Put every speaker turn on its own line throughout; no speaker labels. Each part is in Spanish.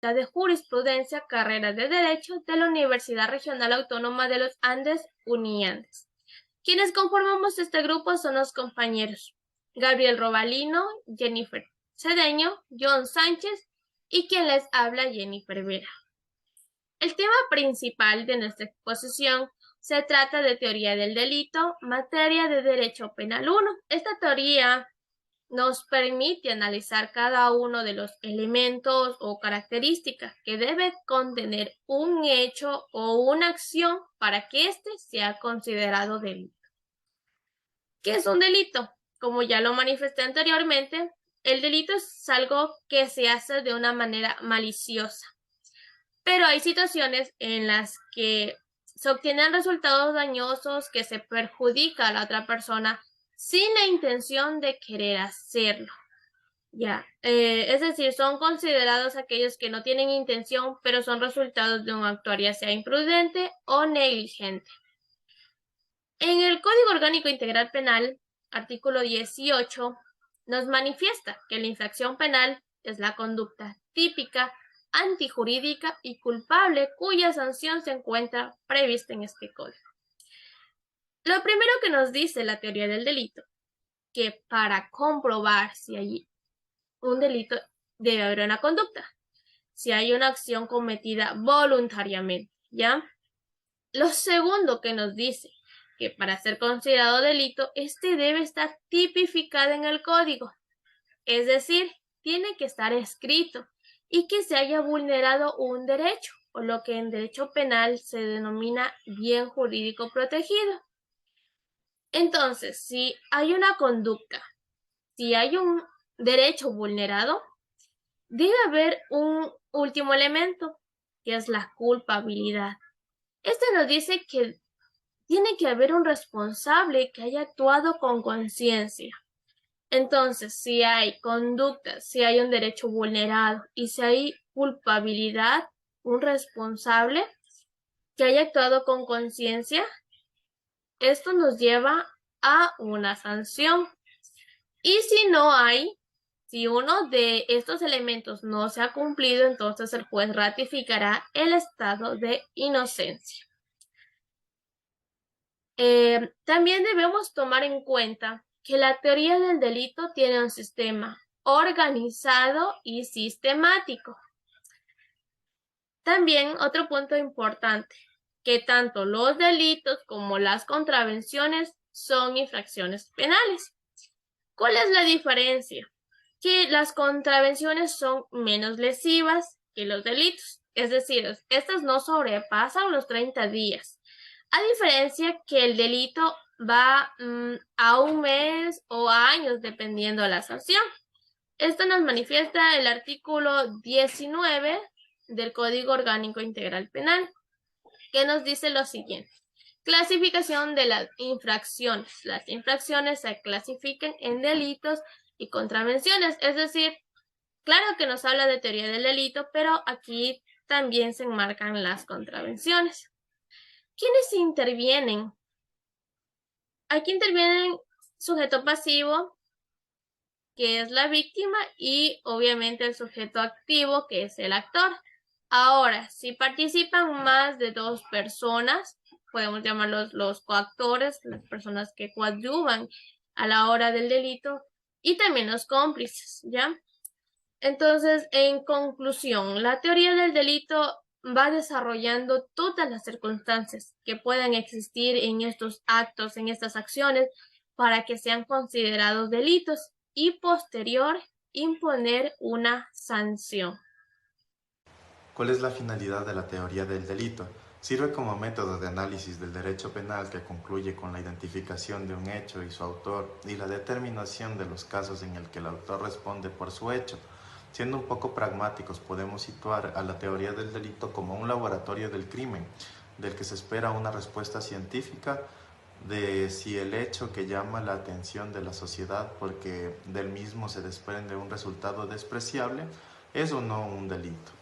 Facultad de Jurisprudencia, carrera de Derecho de la Universidad Regional Autónoma de los Andes, Uniandes. Quienes conformamos este grupo son los compañeros Gabriel Robalino, Jennifer Cedeño, John Sánchez y quien les habla, Jennifer Vera. El tema principal de nuestra exposición se trata de teoría del delito, materia de Derecho Penal 1. Esta teoría nos permite analizar cada uno de los elementos o características que debe contener un hecho o una acción para que éste sea considerado delito. ¿Qué es un delito? Como ya lo manifesté anteriormente, el delito es algo que se hace de una manera maliciosa, pero hay situaciones en las que se obtienen resultados dañosos, que se perjudica a la otra persona sin la intención de querer hacerlo. Es decir, son considerados aquellos que no tienen intención, pero son resultados de un actuar ya sea imprudente o negligente. En el Código Orgánico Integral Penal, artículo 18, nos manifiesta que la infracción penal es la conducta típica, antijurídica y culpable cuya sanción se encuentra prevista en este código. Lo primero que nos dice la teoría del delito, que para comprobar si hay un delito debe haber una conducta, si hay una acción cometida voluntariamente, ¿ya? Lo segundo que nos dice que para ser considerado delito, este debe estar tipificado en el código, es decir, tiene que estar escrito y que se haya vulnerado un derecho, o lo que en derecho penal se denomina bien jurídico protegido. Entonces, si hay una conducta, si hay un derecho vulnerado, debe haber un último elemento, que es la culpabilidad. Este nos dice que tiene que haber un responsable que haya actuado con conciencia. Entonces, si hay conducta, si hay un derecho vulnerado y si hay culpabilidad, un responsable que haya actuado con conciencia, esto nos lleva a una sanción. Y si no hay, si uno de estos elementos no se ha cumplido, entonces el juez ratificará el estado de inocencia. También debemos tomar en cuenta que la teoría del delito tiene un sistema organizado y sistemático. También otro punto importante, que tanto los delitos como las contravenciones son infracciones penales. ¿Cuál es la diferencia? Que las contravenciones son menos lesivas que los delitos, es decir, estas no sobrepasan los 30 días. A diferencia que el delito va a un mes o a años dependiendo de la sanción. Esto nos manifiesta el artículo 19 del Código Orgánico Integral Penal, que nos dice lo siguiente. Clasificación de las infracciones. Las infracciones se clasifican en delitos y contravenciones, es decir, claro que nos habla de teoría del delito, pero aquí también se enmarcan las contravenciones. ¿Quiénes intervienen? Aquí intervienen sujeto pasivo, que es la víctima, y obviamente el sujeto activo, que es el actor. Ahora, si participan más de dos personas, podemos llamarlos los coactores, las personas que coadyuvan a la hora del delito, y también los cómplices, ¿ya? Entonces, en conclusión, la teoría del delito va desarrollando todas las circunstancias que puedan existir en estos actos, en estas acciones, para que sean considerados delitos y posterior imponer una sanción.
¿Cuál es la finalidad de la teoría del delito? Sirve como método de análisis del derecho penal que concluye con la identificación de un hecho y su autor y la determinación de los casos en el que el autor responde por su hecho. Siendo un poco pragmáticos, podemos situar a la teoría del delito como un laboratorio del crimen, del que se espera una respuesta científica de si el hecho que llama la atención de la sociedad porque del mismo se desprende un resultado despreciable es o no un delito.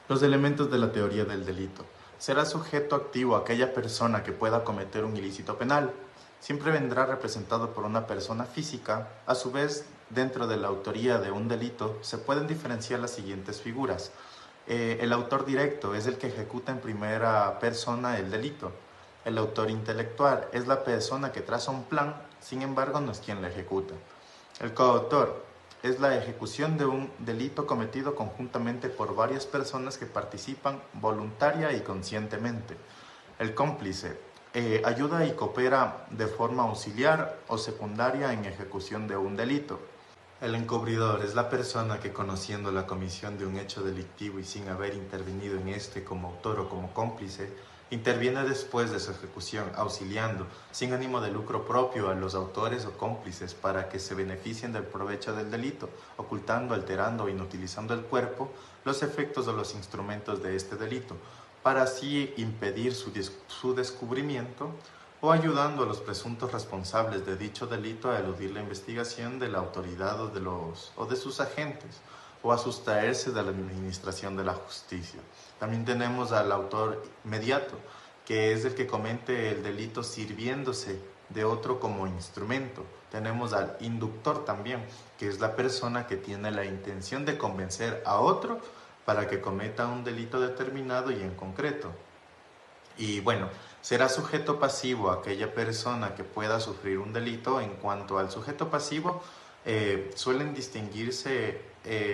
Los elementos de la teoría del delito. Será sujeto activo aquella persona que pueda cometer un ilícito penal. Siempre vendrá representado por una persona física. A su vez, dentro de la autoría de un delito se pueden diferenciar las siguientes figuras. El autor directo es el que ejecuta en primera persona el delito. El autor intelectual es la persona que traza un plan, sin embargo no es quien lo ejecuta. El coautor es la ejecución de un delito cometido conjuntamente por varias personas que participan voluntaria y conscientemente. El cómplice ayuda y coopera de forma auxiliar o secundaria en ejecución de un delito. El encubridor es la persona que, conociendo la comisión de un hecho delictivo y sin haber intervenido en este como autor o como cómplice, interviene después de su ejecución, auxiliando, sin ánimo de lucro propio, a los autores o cómplices para que se beneficien del provecho del delito, ocultando, alterando o inutilizando el cuerpo, los efectos o los instrumentos de este delito, para así impedir su descubrimiento, o ayudando a los presuntos responsables de dicho delito a eludir la investigación de la autoridad o de sus agentes, o a sustraerse de la administración de la justicia. También tenemos al autor mediato, que es el que comete el delito sirviéndose de otro como instrumento. Tenemos al inductor también, que es la persona que tiene la intención de convencer a otro para que cometa un delito determinado y en concreto. Y bueno, será sujeto pasivo aquella persona que pueda sufrir un delito. En cuanto al sujeto pasivo, suelen distinguirse,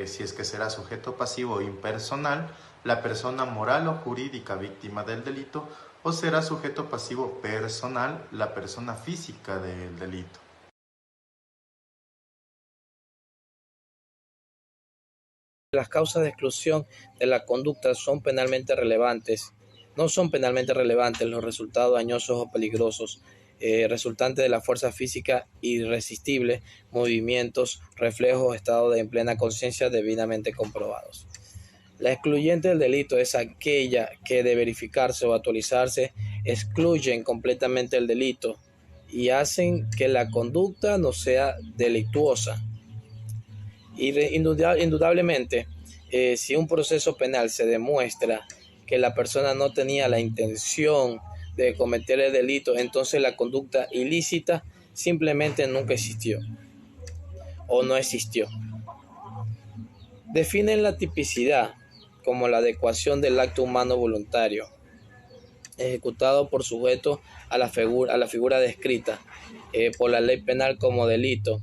si es que será sujeto pasivo impersonal, la persona moral o jurídica víctima del delito, o será sujeto pasivo personal, la persona física del delito.
Las causas de exclusión de la conducta no son penalmente relevantes los resultados dañosos o peligrosos resultantes de la fuerza física irresistible, movimientos, reflejos, estados de plena conciencia debidamente comprobados. La excluyente del delito es aquella que, de verificarse o actualizarse, excluyen completamente el delito y hacen que la conducta no sea delictuosa. Indudablemente, si un proceso penal se demuestra que la persona no tenía la intención de cometer el delito, entonces la conducta ilícita simplemente nunca existió o no existió. Definen la tipicidad como la adecuación del acto humano voluntario ejecutado por sujeto a la figura descrita por la ley penal como delito.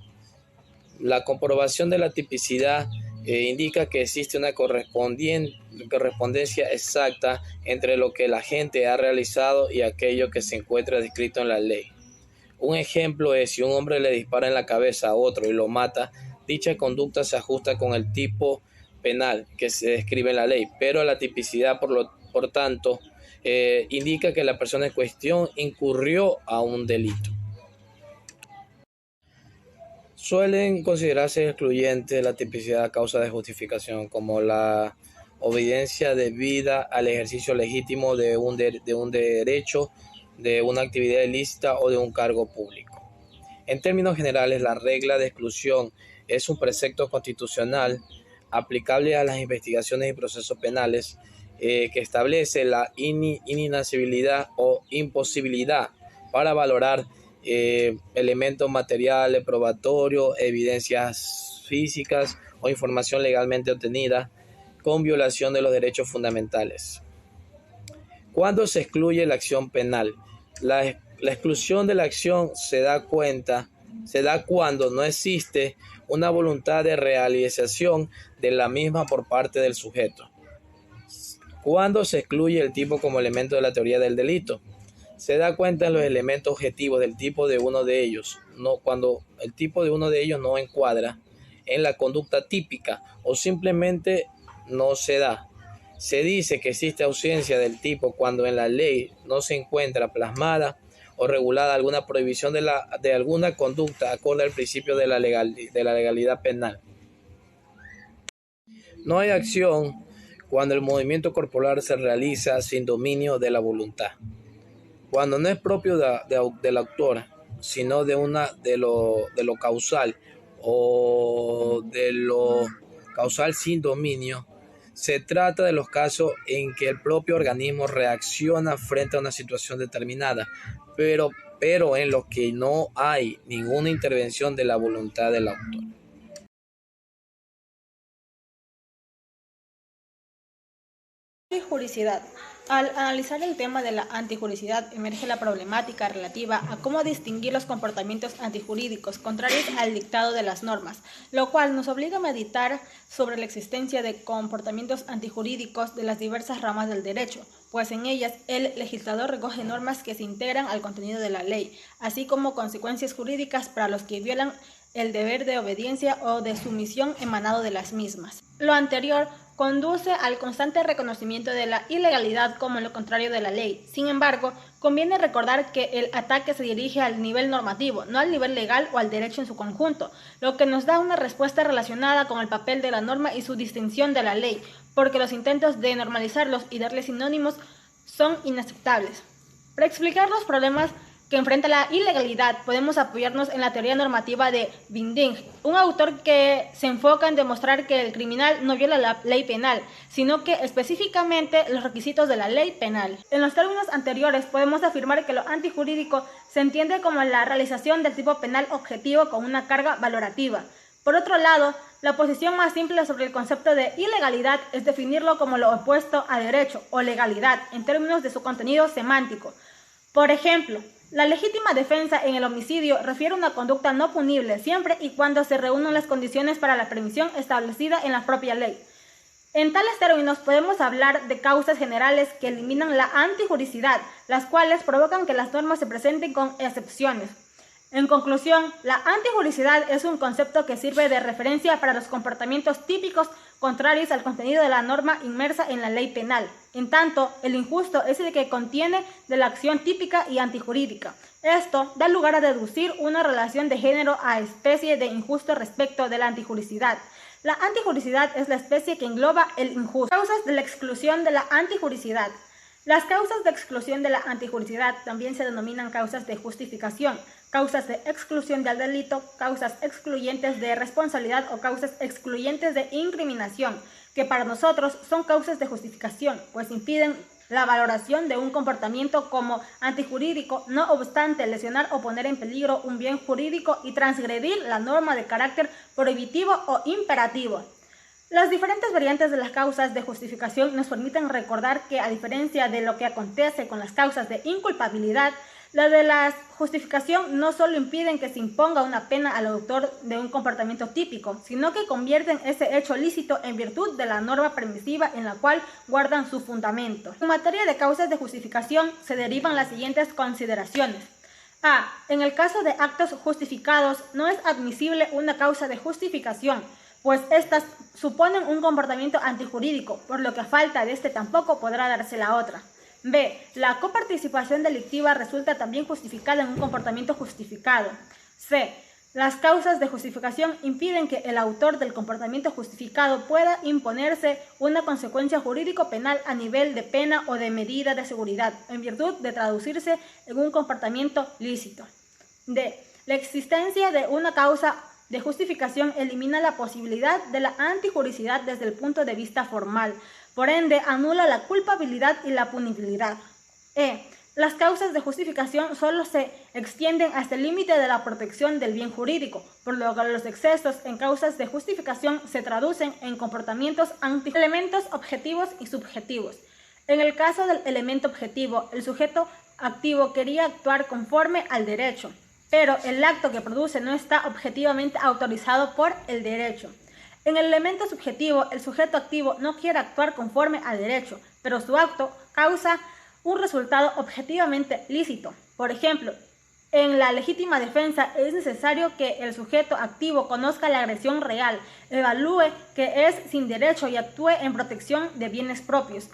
La comprobación de la tipicidad indica que existe una correspondencia exacta entre lo que el agente ha realizado y aquello que se encuentra descrito en la ley. Un ejemplo es: si un hombre le dispara en la cabeza a otro y lo mata, dicha conducta se ajusta con el tipo penal que se describe en la ley, pero la tipicidad, por tanto, indica que la persona en cuestión incurrió a un delito. Suelen considerarse excluyentes la tipicidad a causa de justificación, como la obediencia debida al ejercicio legítimo de un derecho, de una actividad ilícita o de un cargo público. En términos generales, la regla de exclusión es un precepto constitucional aplicable a las investigaciones y procesos penales que establece la inadmisibilidad o imposibilidad para valorar elementos materiales, probatorios, evidencias físicas o información legalmente obtenida con violación de los derechos fundamentales. ¿Cuándo se excluye la acción penal? La exclusión de la acción se da cuando no existe una voluntad de realización de la misma por parte del sujeto. ¿Cuándo se excluye el tipo como elemento de la teoría del delito? Se da cuenta en los elementos objetivos del tipo de uno de ellos, cuando el tipo de uno de ellos no encuadra en la conducta típica o simplemente no se da. Se dice que existe ausencia del tipo cuando en la ley no se encuentra plasmada o regulada alguna prohibición de alguna conducta acorde al principio de la legalidad penal. No hay acción cuando el movimiento corporal se realiza sin dominio de la voluntad. Cuando no es propio del autor, sino de lo causal o de lo causal sin dominio, se trata de los casos en que el propio organismo reacciona frente a una situación determinada, pero en los que no hay ninguna intervención de la voluntad del autor.
Antijuricidad. Al analizar el tema de la antijuricidad, emerge la problemática relativa a cómo distinguir los comportamientos antijurídicos contrarios al dictado de las normas, lo cual nos obliga a meditar sobre la existencia de comportamientos antijurídicos de las diversas ramas del derecho, pues en ellas el legislador recoge normas que se integran al contenido de la ley, así como consecuencias jurídicas para los que violan el deber de obediencia o de sumisión emanado de las mismas. Lo anterior conduce al constante reconocimiento de la ilegalidad como lo contrario de la ley. Sin embargo, conviene recordar que el ataque se dirige al nivel normativo, no al nivel legal o al derecho en su conjunto, lo que nos da una respuesta relacionada con el papel de la norma y su distinción de la ley, porque los intentos de normalizarlos y darles sinónimos son inaceptables. Para explicar los problemas que enfrenta la ilegalidad, podemos apoyarnos en la teoría normativa de Binding, un autor que se enfoca en demostrar que el criminal no viola la ley penal, sino que específicamente los requisitos de la ley penal. En los términos anteriores, podemos afirmar que lo antijurídico se entiende como la realización del tipo penal objetivo con una carga valorativa. Por otro lado, la posición más simple sobre el concepto de ilegalidad es definirlo como lo opuesto a derecho o legalidad en términos de su contenido semántico. Por ejemplo, la legítima defensa en el homicidio refiere a una conducta no punible siempre y cuando se reúnan las condiciones para la permisión establecida en la propia ley. En tales términos podemos hablar de causas generales que eliminan la antijuricidad, las cuales provocan que las normas se presenten con excepciones. En conclusión, la antijuricidad es un concepto que sirve de referencia para los comportamientos típicos contrarios al contenido de la norma inmersa en la ley penal. En tanto, el injusto es el que contiene de la acción típica y antijurídica. Esto da lugar a deducir una relación de género a especie de injusto respecto de la antijuricidad. La antijuricidad es la especie que engloba el injusto. Causas de la exclusión de la antijuricidad. Las causas de exclusión de la antijuricidad también se denominan causas de justificación, causas de exclusión del delito, causas excluyentes de responsabilidad o causas excluyentes de incriminación, que para nosotros son causas de justificación, pues impiden la valoración de un comportamiento como antijurídico, no obstante lesionar o poner en peligro un bien jurídico y transgredir la norma de carácter prohibitivo o imperativo. Las diferentes variantes de las causas de justificación nos permiten recordar que, a diferencia de lo que acontece con las causas de inculpabilidad, las de la justificación no solo impiden que se imponga una pena al autor de un comportamiento típico, sino que convierten ese hecho lícito en virtud de la norma permisiva en la cual guardan su fundamento. En materia de causas de justificación se derivan las siguientes consideraciones. A. En el caso de actos justificados, no es admisible una causa de justificación, pues éstas suponen un comportamiento antijurídico, por lo que a falta de este tampoco podrá darse la otra. B. La coparticipación delictiva resulta también justificada en un comportamiento justificado. C. Las causas de justificación impiden que el autor del comportamiento justificado pueda imponerse una consecuencia jurídico-penal a nivel de pena o de medida de seguridad, en virtud de traducirse en un comportamiento lícito. D. La existencia de una causa de justificación elimina la posibilidad de la antijuricidad desde el punto de vista formal, por ende anula la culpabilidad y la punibilidad. E. Las causas de justificación solo se extienden hasta el límite de la protección del bien jurídico, por lo que los excesos en causas de justificación se traducen en comportamientos elementos objetivos y subjetivos. En el caso del elemento objetivo, el sujeto activo quería actuar conforme al derecho, pero el acto que produce no está objetivamente autorizado por el derecho. En el elemento subjetivo, el sujeto activo no quiere actuar conforme al derecho, pero su acto causa un resultado objetivamente lícito. Por ejemplo, en la legítima defensa es necesario que el sujeto activo conozca la agresión real, evalúe que es sin derecho y actúe en protección de bienes propios.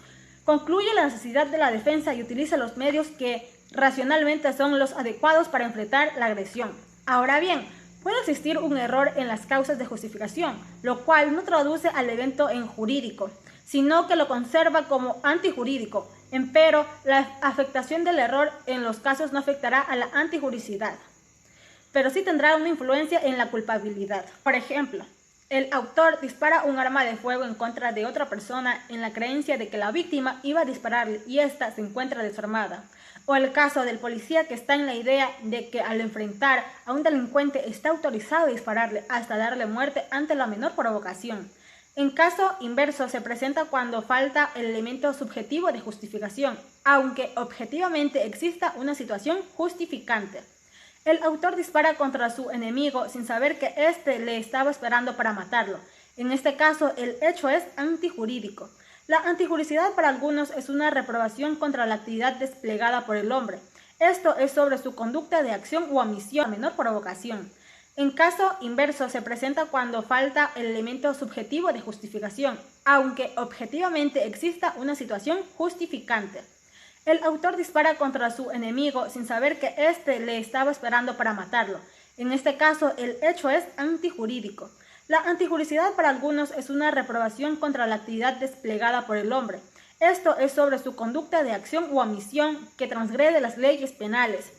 Concluye la necesidad de la defensa y utiliza los medios que racionalmente son los adecuados para enfrentar la agresión. Ahora bien, puede existir un error en las causas de justificación, lo cual no traduce al evento en jurídico, sino que lo conserva como antijurídico. Empero, la afectación del error en los casos no afectará a la antijuricidad, pero sí tendrá una influencia en la culpabilidad. Por ejemplo, el autor dispara un arma de fuego en contra de otra persona en la creencia de que la víctima iba a dispararle y ésta se encuentra desarmada. O el caso del policía que está en la idea de que al enfrentar a un delincuente está autorizado a dispararle hasta darle muerte ante la menor provocación. En caso inverso, se presenta cuando falta el elemento subjetivo de justificación, aunque objetivamente exista una situación justificante. El autor dispara contra su enemigo sin saber que éste le estaba esperando para matarlo. En este caso, el hecho es antijurídico. La antijuricidad para algunos es una reprobación contra la actividad desplegada por el hombre. Esto es sobre su conducta de acción u omisión a menor provocación. En caso inverso, se presenta cuando falta el elemento subjetivo de justificación, aunque objetivamente exista una situación justificante. El autor dispara contra su enemigo sin saber que éste le estaba esperando para matarlo. En este caso, el hecho es antijurídico. La antijuricidad para algunos es una reprobación contra la actividad desplegada por el hombre. Esto es sobre su conducta de acción u omisión que transgrede las leyes penales.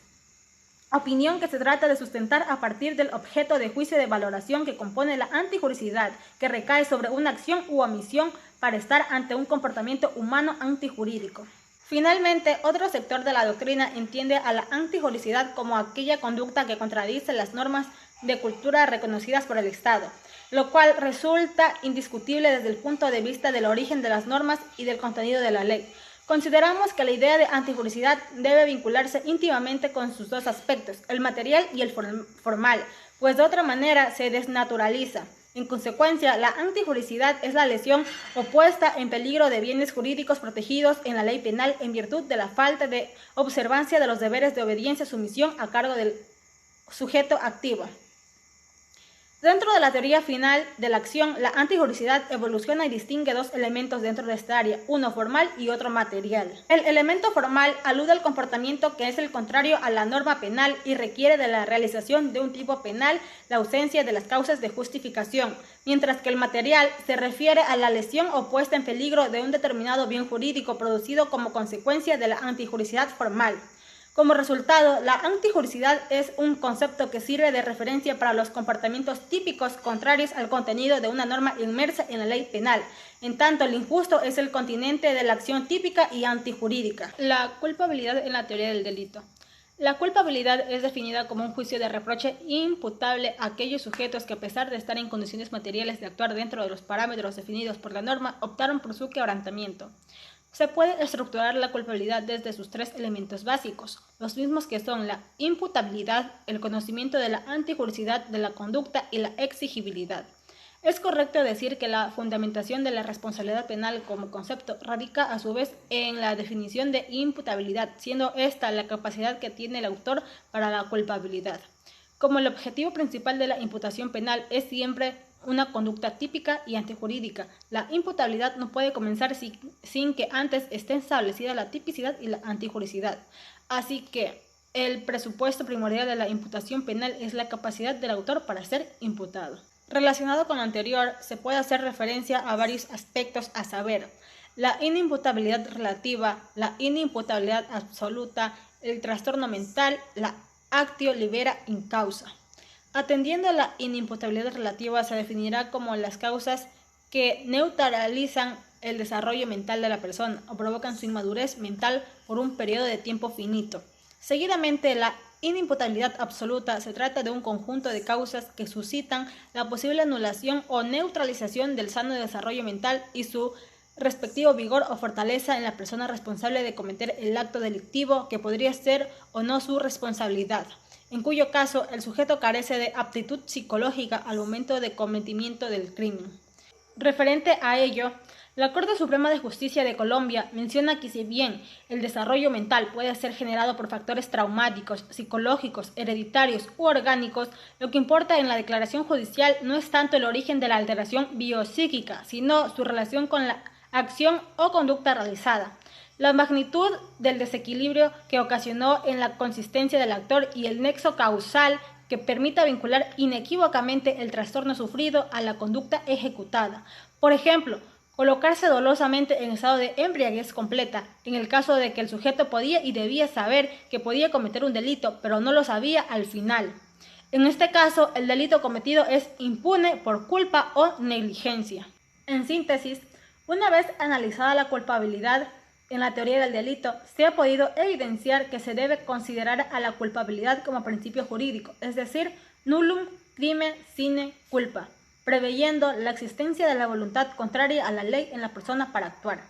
Opinión que se trata de sustentar a partir del objeto de juicio de valoración que compone la antijuricidad, que recae sobre una acción u omisión para estar ante un comportamiento humano antijurídico. Finalmente, otro sector de la doctrina entiende a la antijuricidad como aquella conducta que contradice las normas de cultura reconocidas por el Estado, lo cual resulta indiscutible desde el punto de vista del origen de las normas y del contenido de la ley. Consideramos que la idea de antijuricidad debe vincularse íntimamente con sus dos aspectos, el material y el formal, pues de otra manera se desnaturaliza. En consecuencia, la antijuricidad es la lesión o puesta en peligro de bienes jurídicos protegidos en la ley penal en virtud de la falta de observancia de los deberes de obediencia y sumisión a cargo del sujeto activo. Dentro de la teoría final de la acción, la antijuricidad evoluciona y distingue dos elementos dentro de esta área, uno formal y otro material. El elemento formal alude al comportamiento que es el contrario a la norma penal y requiere de la realización de un tipo penal la ausencia de las causas de justificación, mientras que el material se refiere a la lesión o puesta en peligro de un determinado bien jurídico producido como consecuencia de la antijuricidad formal. Como resultado, la antijuricidad es un concepto que sirve de referencia para los comportamientos típicos contrarios al contenido de una norma inmersa en la ley penal, en tanto el injusto es el continente de la acción típica y antijurídica. La culpabilidad en la teoría del delito. La culpabilidad es definida como un juicio de reproche imputable a aquellos sujetos que, a pesar de estar en condiciones materiales de actuar dentro de los parámetros definidos por la norma, optaron por su quebrantamiento. Se puede estructurar la culpabilidad desde sus tres elementos básicos, los mismos que son la imputabilidad, el conocimiento de la antijuricidad de la conducta y la exigibilidad. Es correcto decir que la fundamentación de la responsabilidad penal como concepto radica a su vez en la definición de imputabilidad, siendo esta la capacidad que tiene el autor para la culpabilidad. Como el objetivo principal de la imputación penal es siempre una conducta típica y antijurídica, la imputabilidad no puede comenzar sin que antes esté establecida la tipicidad y la antijuricidad. Así que el presupuesto primordial de la imputación penal es la capacidad del autor para ser imputado. Relacionado con lo anterior, se puede hacer referencia a varios aspectos, a saber, la inimputabilidad relativa, la inimputabilidad absoluta, el trastorno mental, la actio libera in causa. Atendiendo a la inimputabilidad relativa, se definirá como las causas que neutralizan el desarrollo mental de la persona o provocan su inmadurez mental por un periodo de tiempo finito. Seguidamente, la inimputabilidad absoluta se trata de un conjunto de causas que suscitan la posible anulación o neutralización del sano desarrollo mental y su respectivo vigor o fortaleza en la persona responsable de cometer el acto delictivo que podría ser o no su responsabilidad, en cuyo caso el sujeto carece de aptitud psicológica al momento de cometimiento del crimen. Referente a ello, la Corte Suprema de Justicia de Colombia menciona que si bien el desarrollo mental puede ser generado por factores traumáticos, psicológicos, hereditarios u orgánicos, lo que importa en la declaración judicial no es tanto el origen de la alteración biopsíquica, sino su relación con la acción o conducta realizada. La magnitud del desequilibrio que ocasionó en la consistencia del actor y el nexo causal que permita vincular inequívocamente el trastorno sufrido a la conducta ejecutada. Por ejemplo, colocarse dolosamente en estado de embriaguez completa, en el caso de que el sujeto podía y debía saber que podía cometer un delito, pero no lo sabía al final. En este caso, el delito cometido es impune por culpa o negligencia. En síntesis, una vez analizada la culpabilidad en la teoría del delito, se ha podido evidenciar que se debe considerar a la culpabilidad como principio jurídico, es decir, nullum crimen sine culpa. preveyendo la existencia de la voluntad contraria a la ley en la persona para actuar.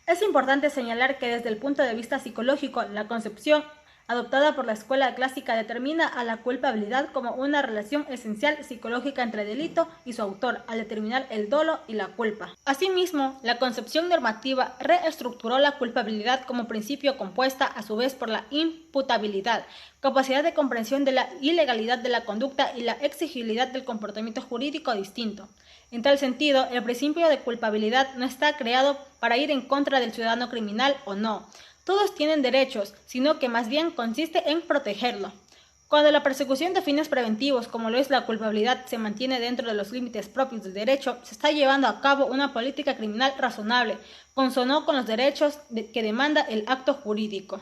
Es importante señalar que desde el punto de vista psicológico, la concepción adoptada por la escuela clásica determina a la culpabilidad como una relación esencial psicológica entre delito y su autor, al determinar el dolo y la culpa. Asimismo, la concepción normativa reestructuró la culpabilidad como principio compuesta a su vez por la imputabilidad, capacidad de comprensión de la ilegalidad de la conducta y la exigibilidad del comportamiento jurídico distinto. En tal sentido, el principio de culpabilidad no está creado para ir en contra del ciudadano criminal o no. Todos tienen derechos, sino que más bien consiste en protegerlo. Cuando la persecución de fines preventivos, como lo es la culpabilidad, se mantiene dentro de los límites propios del derecho, se está llevando a cabo una política criminal razonable, consono con los derechos que demanda el acto jurídico.